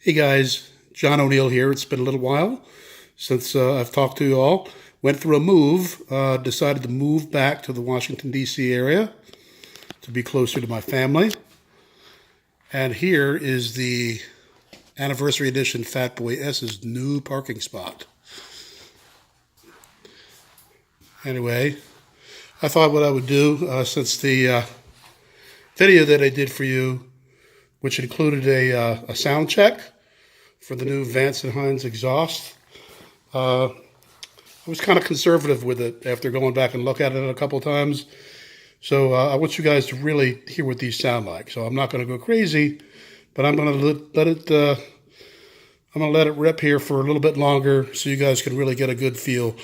Hey guys, John O'Neill here. It's been a little while since I've talked to you all. Went through a move, decided to move back to the Washington, D.C. area to be closer to my family. And here is the Anniversary Edition Fat Boy S's new parking spot. Anyway, I thought what I would do, since the video that I did for you, which included a sound check for the new Vance Hines exhaust. I was kind of conservative with it after going back and look at it a couple of times. So I want you guys to really hear what these sound like. So I'm not going to go crazy, but I'm going to let it rip here for a little bit longer so you guys can really get a good feel.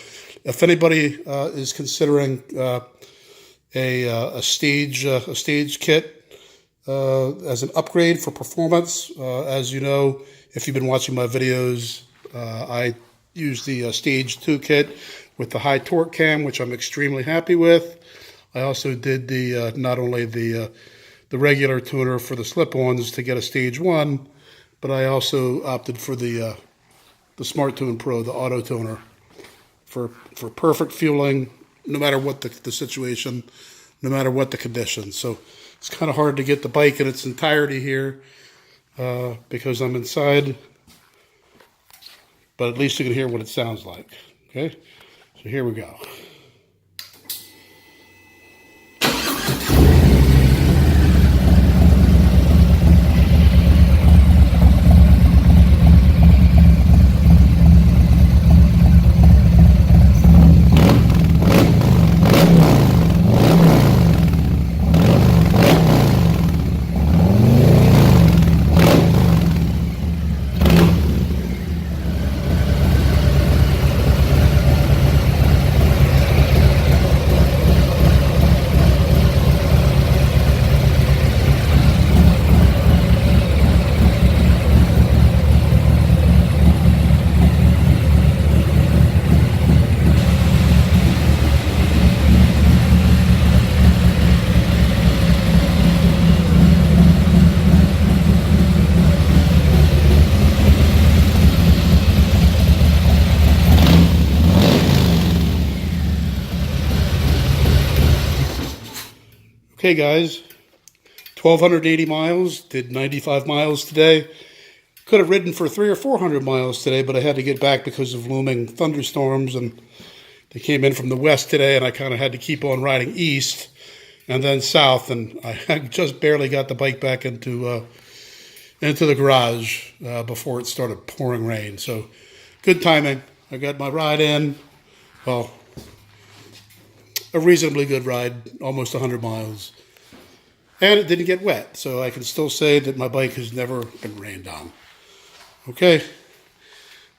If anybody is considering a stage kit as an upgrade for performance, as you know, if you've been watching my videos, I use the Stage 2 kit with the high torque cam, which I'm extremely happy with. I also did the not only the regular tuner for the slip-ons to get a Stage 1, but I also opted for the Smart Tune Pro, the auto tuner, for perfect fueling, no matter what the situation, no matter what the conditions. So it's kind of hard to get the bike in its entirety here because I'm inside, but at least you can hear what it sounds like. Okay, so here we go. Okay guys, 1,280 miles, did 95 miles today. Could have ridden for 300 or 400 miles today, but I had to get back because of looming thunderstorms, and they came in from the west today, and I kind of had to keep on riding east and then south, and I just barely got the bike back into the garage before it started pouring rain. So good timing. I got my ride in. Well, a reasonably good ride, almost 100 miles. And it didn't get wet, so I can still say that my bike has never been rained on. Okay,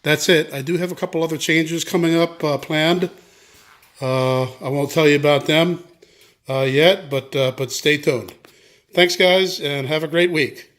that's it. I do have a couple other changes coming up planned. I won't tell you about them yet, but stay tuned. Thanks, guys, and have a great week.